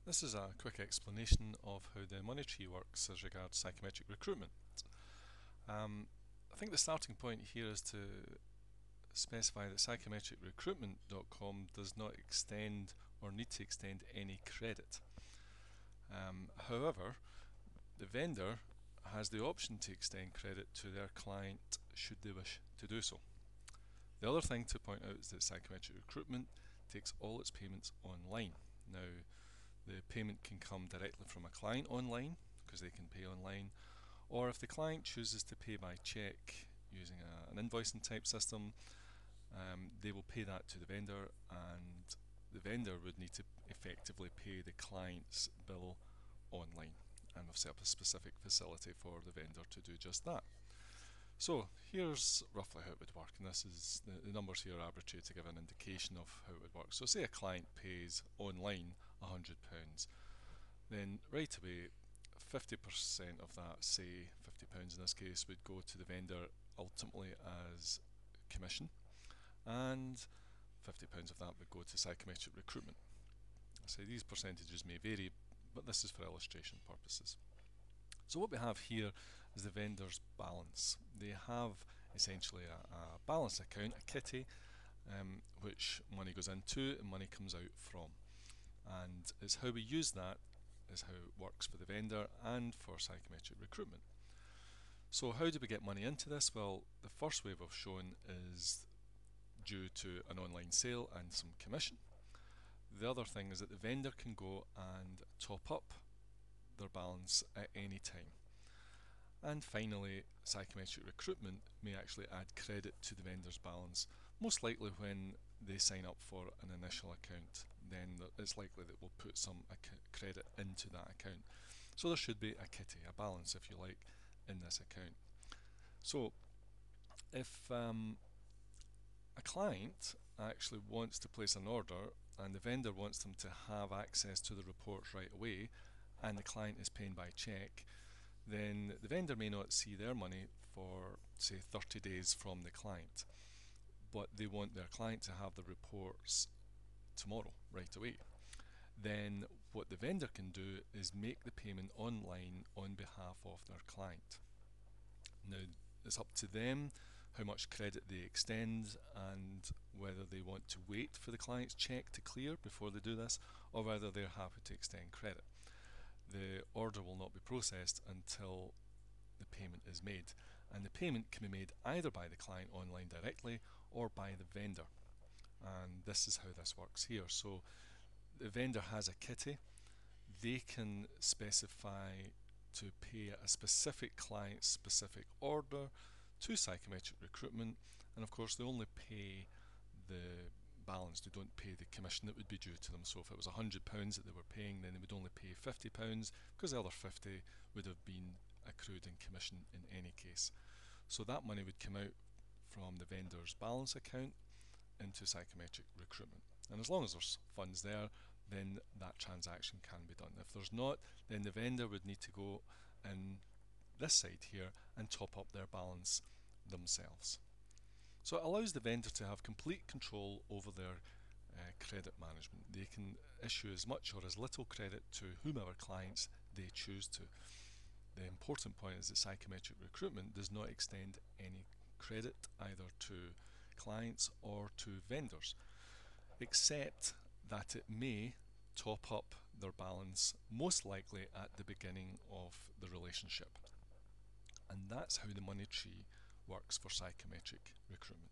This is a quick explanation of how the money tree works as regards psychometric recruitment. I think the starting point here is to specify that PsychometricRecruitment.com does not extend or need to extend any credit. However, the vendor has the option to extend credit to their client should they wish to do so. The other thing to point out is that Psychometric Recruitment takes all its payments online. Now, the payment can come directly from a client online, because they can pay online, or if the client chooses to pay by cheque using an invoicing type system, they will pay that to the vendor, and the vendor would need to effectively pay the client's bill online, and we've set up a specific facility for the vendor to do just that. So here's roughly how it would work, and this is the numbers here are arbitrary to give an indication of how it would work. So say a client pays online £100, then right away 50% of that, say £50 in this case, would go to the vendor ultimately as commission, and £50 of that would go to Psychometric Recruitment. I say these percentages may vary, but this is for illustration purposes. So what we have here is the vendor's balance. They have essentially a balance account, a kitty, which money goes into and money comes out from. And it's how we use that is how it works for the vendor and for psychometric recruitment. So how do we get money into this? Well, the first way we've shown is due to an online sale and some commission. The other thing is that the vendor can go and top up their balance at any time. And finally, psychometric recruitment may actually add credit to the vendor's balance, most likely when they sign up for an initial account. Then it's likely that we'll put some credit into that account. So there should be a kitty, a balance if you like, in this account. So if a client actually wants to place an order and the vendor wants them to have access to the reports right away, and the client is paying by cheque, then the vendor may not see their money for, say, 30 days from the client, but they want their client to have the reports tomorrow, right away. Then what the vendor can do is make the payment online on behalf of their client. Now, it's up to them how much credit they extend and whether they want to wait for the client's cheque to clear before they do this, or whether they're happy to extend credit. The order will not be processed until the payment is made, and the payment can be made either by the client online directly or by the vendor. And this is how this works here. So the vendor has a kitty. They can specify to pay a specific client's specific order to psychometric recruitment, and of course they only pay the balance. They don't pay the commission that would be due to them. So if it was £100 that they were paying, then they would only pay £50, because the other 50 would have been accrued in commission in any case. So that money would come out from the vendor's balance account into psychometric recruitment, and as long as there's funds there, then that transaction can be done. If there's not, then the vendor would need to go in this side here and top up their balance themselves. So it allows the vendor to have complete control over their credit management. They can issue as much or as little credit to whomever clients they choose to. The important point is that psychometric recruitment does not extend any credit either to clients or to vendors, except that it may top up their balance, most likely at the beginning of the relationship. And that's how the money tree works for psychometric recruitment.